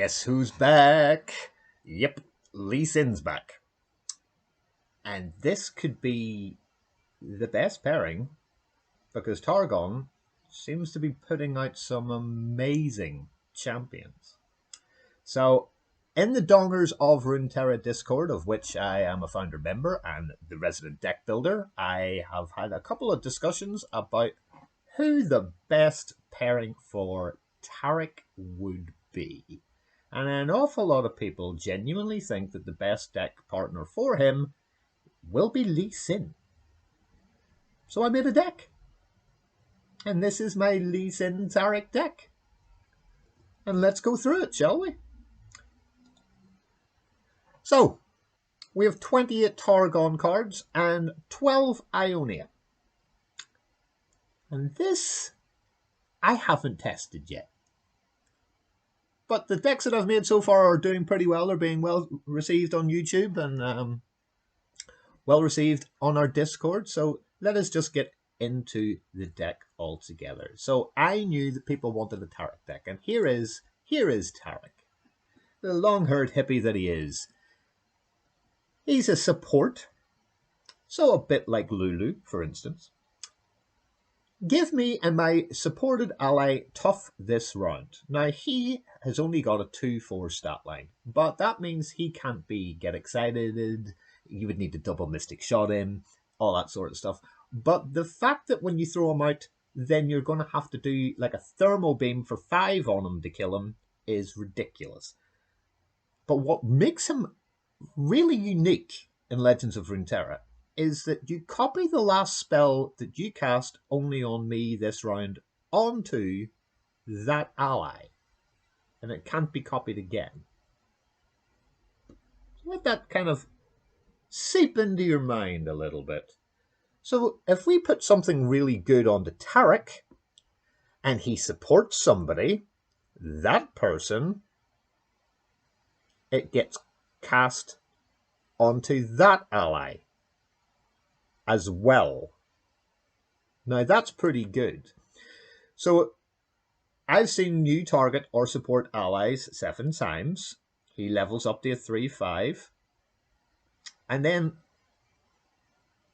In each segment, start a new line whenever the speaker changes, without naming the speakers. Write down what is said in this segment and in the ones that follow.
Guess who's back? Yep, Lee Sin's back. And this could be the best pairing because Targon seems to be putting out some amazing champions. So, in the Dongers of Runeterra Discord, of which I am a founder member and the resident deck builder, I have had a couple of discussions about who the best pairing for Taric would be. And an awful lot of people genuinely think that the best deck partner for him will be Lee Sin. So I made a deck. And this is my Lee Sin Taric deck. And let's go through it, shall we? So, we have 28 Targon cards and 12 Ionia. And this, I haven't tested yet. But the decks that I've made so far are doing pretty well. They're being well received on YouTube and well received on our Discord. So let us just get into the deck altogether. So I knew that people wanted a Taric deck. And here is Taric. The long-haired hippie that he is. He's a support. So a bit like Lulu, for instance. Give me and my supported ally tough this round. Now, he has only got a 2-4 stat line, but that means he can't get excited. You would need to double Mystic Shot him, all that sort of stuff. But the fact that when you throw him out, then you're going to have to do like a thermal beam for 5 on him to kill him is ridiculous. But what makes him really unique in Legends of Runeterra is that you copy the last spell that you cast only on me this round onto that ally. And it can't be copied again. Let that kind of seep into your mind a little bit. So if we put something really good onto Taric, and he supports somebody, that person, it gets cast onto that ally as well. Now that's pretty good. So I've seen new target or support allies 7 times. He levels up to a 3-5. And then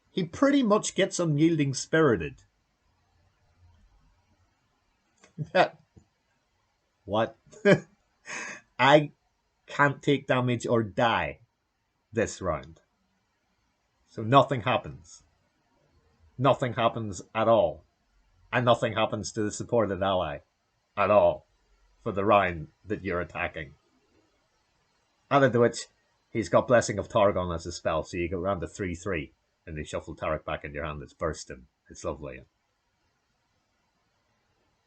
he pretty much gets unyielding spirited. What? I can't take damage or die this round. So nothing happens. Nothing happens at all. And nothing happens to the supported ally at all for the round that you're attacking. Added to which, he's got Blessing of Targon as a spell, so you go around to 3-3 and you shuffle Taric back in your hand. It's bursting. It's lovely.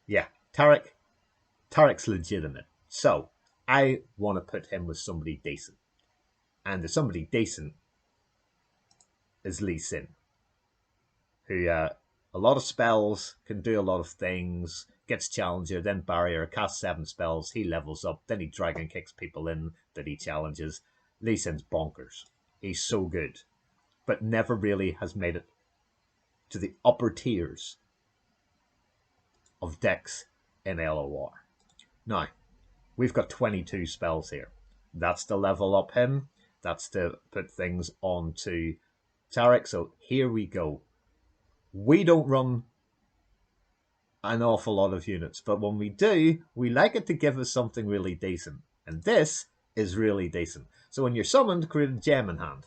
Yeah, Taric's legitimate. So, I want to put him with somebody decent. And the somebody decent is Lee Sin, who a lot of spells, can do a lot of things, gets Challenger, then Barrier, casts 7 spells, he levels up, then he Dragon Kicks people in that he challenges. Lee Sin's bonkers. He's so good, but never really has made it to the upper tiers of decks in LOR. Now, we've got 22 spells here. That's to level up him. That's to put things onto Taric. So here we go. We don't run an awful lot of units, but when we do, we like it to give us something really decent. And this is really decent. So when you're summoned, create a gem in hand.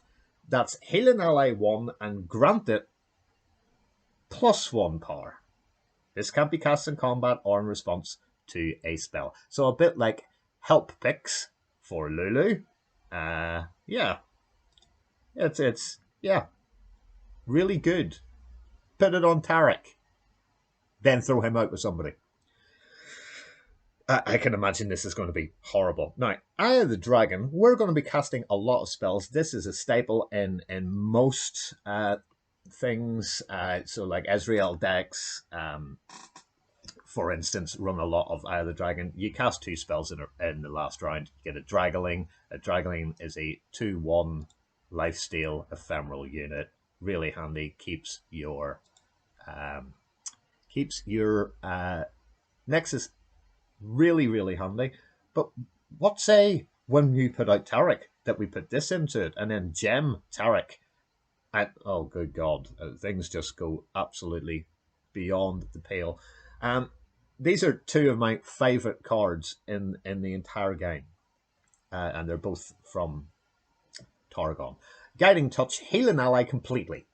That's heal an ally 1 and grant it +1 power. This can't be cast in combat or in response to a spell. So a bit like help picks for Lulu. Yeah. It's really good. Put it on Taric. Then throw him out with somebody. I can imagine this is going to be horrible. Now, Eye of the Dragon, we're going to be casting a lot of spells. This is a staple in most things. So like Ezreal decks, for instance, run a lot of Eye of the Dragon. You cast 2 spells in the last round. You get a Dragaling. A Dragaling is a 2-1 lifesteal ephemeral unit. Really handy. Keeps your Nexus really, really handy. But what say when you put out Taric that we put this into it and then gem Taric? And, oh, good God, things just go absolutely beyond the pale. These are two of my favourite cards in the entire game, and they're both from Targon. Guiding Touch, heal an ally completely.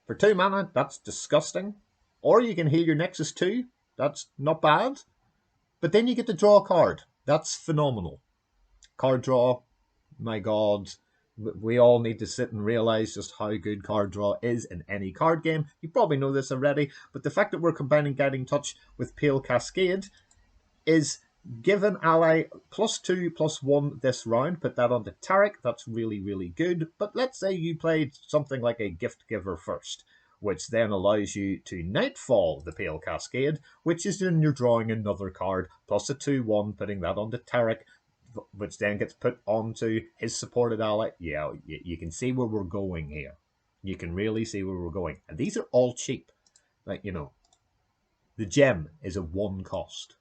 For 2 mana, that's disgusting. Or you can heal your Nexus 2, that's not bad. But then you get to draw a card. That's phenomenal. Card draw, my God. We all need to sit and realize just how good card draw is in any card game. You probably know this already, but the fact that we're combining Guiding Touch with Pale Cascade is give an ally +2/+1 this round. Put that onto Taric. That's really, really good. But let's say you played something like a Gift Giver first, which then allows you to Nightfall the Pale Cascade, which is then you're drawing another card, plus a 2/1, putting that onto Taric, which then gets put onto his supported ally. Yeah, you can see where we're going here. You can really see where we're going. And these are all cheap. Like, the gem is a 1 cost.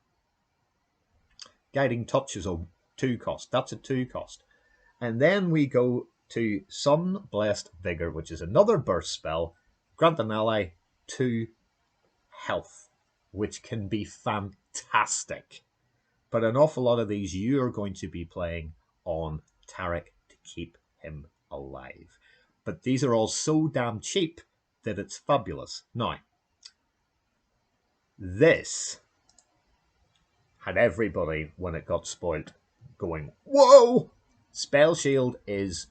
Guiding Touch is a 2 cost. That's a 2 cost. And then we go to Sun Blessed Vigor, which is another burst spell. Grant an ally 2 health, which can be fantastic. But an awful lot of these you are going to be playing on Taric to keep him alive. But these are all so damn cheap that it's fabulous. Now, this had everybody, when it got spoiled, going, whoa! Spell Shield is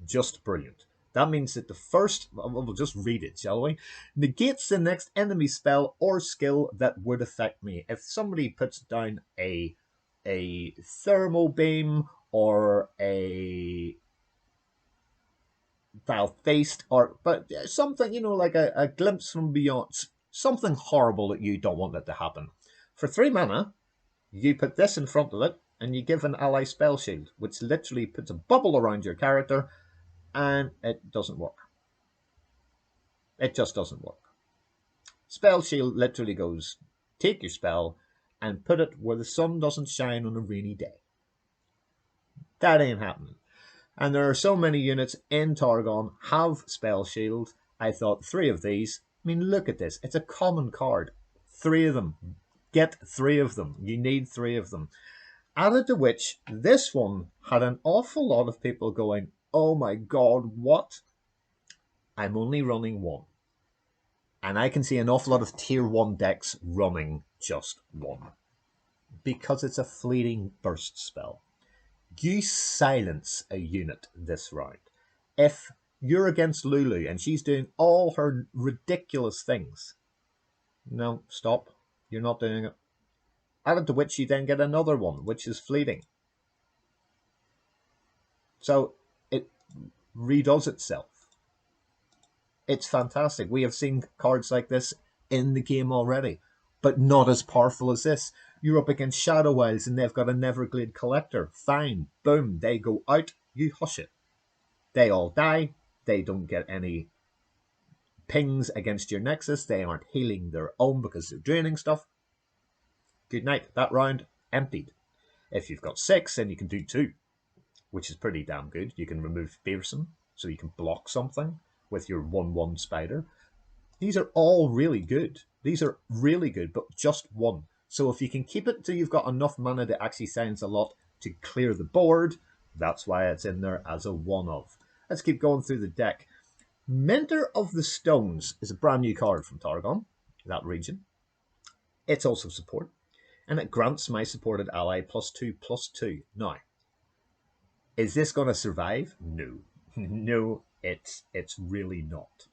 just brilliant. That means that the first, we'll just read it, shall we? Negates the next enemy spell or skill that would affect me. If somebody puts down a thermal beam or a Dial-Faced or but something, like a glimpse from beyond, something horrible that you don't want it to happen. For 3 mana, you put this in front of it and you give an ally Spell Shield, which literally puts a bubble around your character, and it doesn't work. It just doesn't work. Spell Shield literally goes, take your spell and put it where the sun doesn't shine on a rainy day. That ain't happening. And there are so many units in Targon have Spell Shield. I thought 3 of these. I mean, look at this. It's a common card. 3 of them. Get 3 of them. You need 3 of them. Added to which, this one had an awful lot of people going, oh my God, what? I'm only running 1. And I can see an awful lot of tier 1 decks running just 1. Because it's a fleeting burst spell. You silence a unit this round. If you're against Lulu and she's doing all her ridiculous things, no, stop. You're not doing it. Added to which you then get another one, which is fleeting. So it redoes itself. It's fantastic. We have seen cards like this in the game already, but not as powerful as this. You're up against Shadow Wilds and they've got a Neverglade Collector. Fine. Boom. They go out. You hush it. They all die. They don't get any pings against your Nexus. They aren't healing their own because they're draining stuff. Good night. That round emptied. If you've got 6, then you can do 2, which is pretty damn good. You can remove Fearsome, so you can block something with your 1/1 spider. These are all really good. These are really good, but just 1. So if you can keep it until you've got enough mana that actually sounds a lot to clear the board, that's why it's in there as a 1-of. Let's keep going through the deck. Mentor of the Stones is a brand new card from Targon, that region. It's also support, and it grants my supported ally +2/+2. Now, is this going to survive? No. No, it's really not.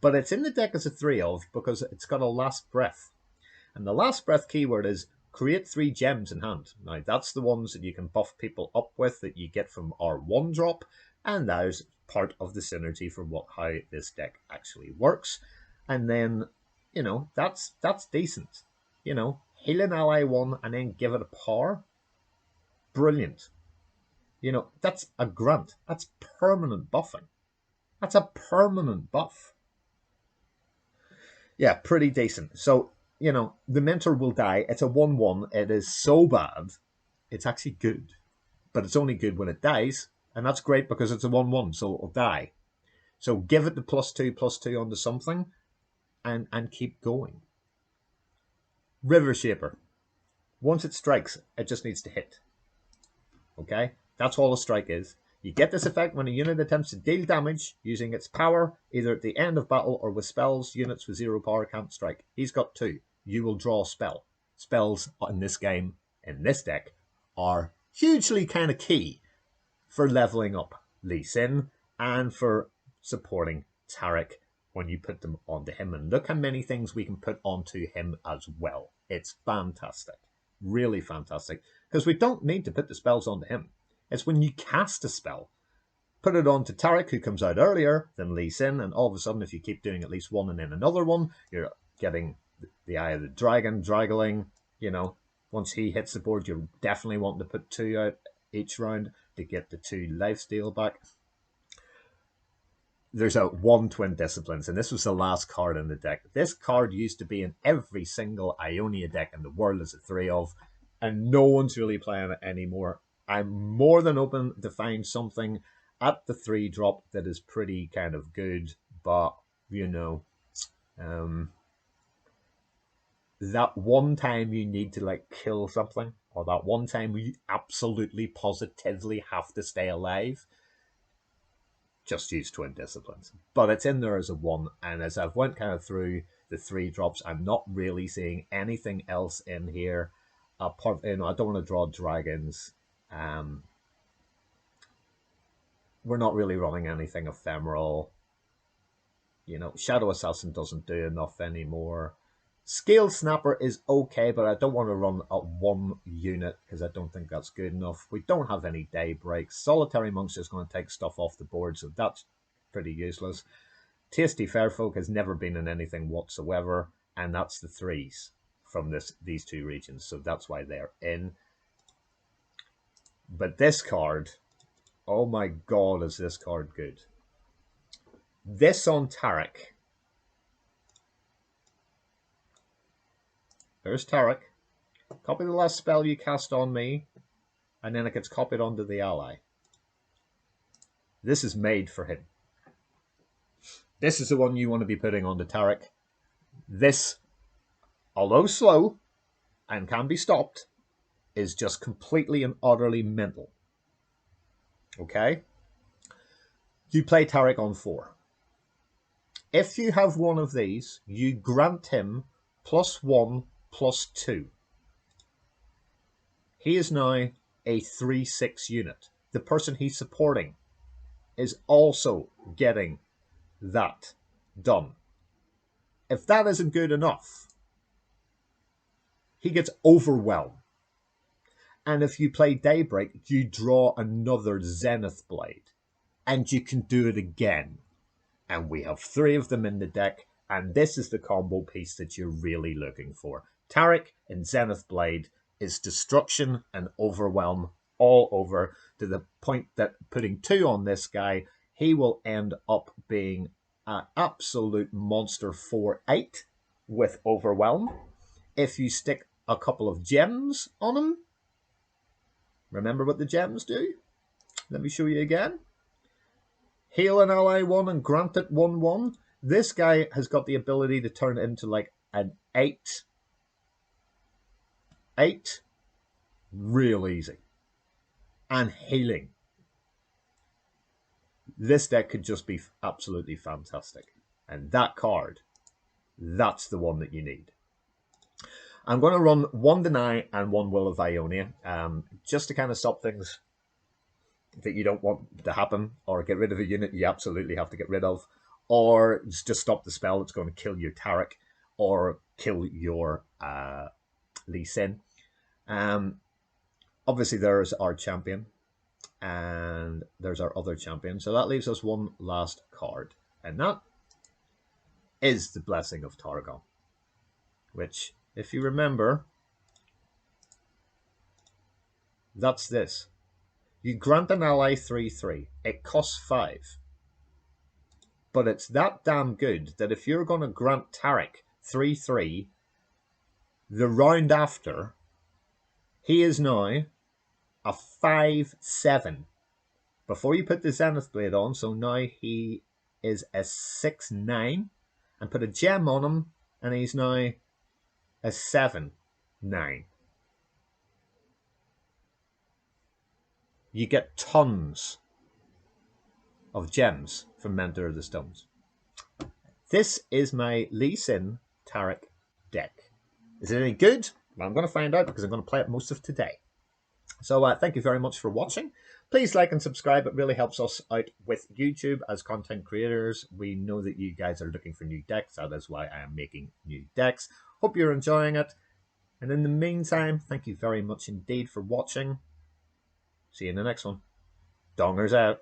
But it's in the deck as a 3-of because it's got a Last Breath. And the Last Breath keyword is create 3 gems in hand. Now, that's the ones that you can buff people up with that you get from our 1-drop, and that is part of the synergy for how this deck actually works. And then, that's decent. Heal an ally 1 and then give it a power. Brilliant. That's a grant. That's permanent buffing. That's a permanent buff. Yeah, pretty decent. So, the mentor will die. It's a 1/1. It is so bad it's actually good. But it's only good when it dies, and that's great because it's a 1/1, so it'll die. So give it the +2/+2 onto something, and keep going. River Shaper. Once it strikes, it just needs to hit. Okay? That's all a strike is. You get this effect when a unit attempts to deal damage using its power, either at the end of battle or with spells. Units with 0 power can't strike. He's got 2. You will draw a spell. Spells in this game, in this deck, are hugely kind of key for leveling up Lee Sin and for supporting Taric when you put them onto him. And look how many things we can put onto him as well. It's fantastic. Really fantastic. Because we don't need to put the spells onto him. It's when you cast a spell, put it onto Taric, who comes out earlier than Lee Sin, and all of a sudden, if you keep doing at least one and then another one, you're getting the Eye of the Dragon, Draggling. You know, once he hits the board, you're definitely wanting to put 2 out each round to get the 2 lifesteal back. There's a 1 Twin Disciplines, and this was the last card in the deck. This card used to be in every single Ionia deck in the world as a 3 of, and no one's really playing it anymore. I'm more than open to find something at the 3-drop that is pretty kind of good, but, you know, that one time you need to, like, kill something, or that one time you absolutely, positively have to stay alive, just use Twin Disciplines. But it's in there as a 1, and as I've went kind of through the 3-drops, I'm not really seeing anything else in here. Apart, you know, I don't want to draw dragons. We're not really running anything ephemeral. You know, Shadow Assassin doesn't do enough anymore. Scale Snapper is okay, but I don't want to run a 1 unit because I don't think that's good enough. We don't have any Daybreaks. Solitary Monk's just going to take stuff off the board, so that's pretty useless. Tasty Fairfolk has never been in anything whatsoever, and that's the 3s from these 2 regions, so that's why they're in. But this card, oh my god, is this card good. This on Taric. There's Taric. Copy the last spell you cast on me, and then it gets copied onto the ally. This is made for him. This is the one you want to be putting onto Taric. This, although slow and can be stopped, is just completely and utterly mental. Okay? You play Taric on 4. If you have one of these, you grant him +1/+2. He is now a 3/6 unit. The person he's supporting is also getting that done. If that isn't good enough, he gets Overwhelm. And if you play Daybreak, you draw another Zenith Blade. And you can do it again. And we have 3 of them in the deck, and this is the combo piece that you're really looking for. Taric and Zenith Blade is destruction and overwhelm all over, to the point that putting 2 on this guy, he will end up being an absolute monster 4/8 with overwhelm. If you stick a couple of gems on him, remember what the gems do? Let me show you again. Heal an ally 1 and grant it 1/1. This guy has got the ability to turn it into like an 8. 8. Real easy. And healing. This deck could just be absolutely fantastic. And that card, that's the one that you need. I'm going to run 1 Deny and 1 Will of Ionia, just to kind of stop things that you don't want to happen, or get rid of a unit you absolutely have to get rid of, or just stop the spell that's going to kill your Taric, or kill your Lee Sin. Obviously, there's our champion, and there's our other champion. So that leaves us one last card, and that is the Blessing of Targon, which, if you remember, that's this. You grant an ally 3/3. It costs 5. But it's that damn good that if you're going to grant Taric 3/3, the round after, he is now a 5/7 before you put the Zenith Blade on. So now he is a 6/9, and put a gem on him, and he's now a 7/9. You get tons of gems from Mentor of the Stones. This is my Lee Sin Taric deck. Is it any good? Well, I'm going to find out because I'm going to play it most of today. So thank you very much for watching. Please like and subscribe. It really helps us out with YouTube as content creators. We know that you guys are looking for new decks. That is why I am making new decks. Hope you're enjoying it. And in the meantime, thank you very much indeed for watching. See you in the next one. Dongers out.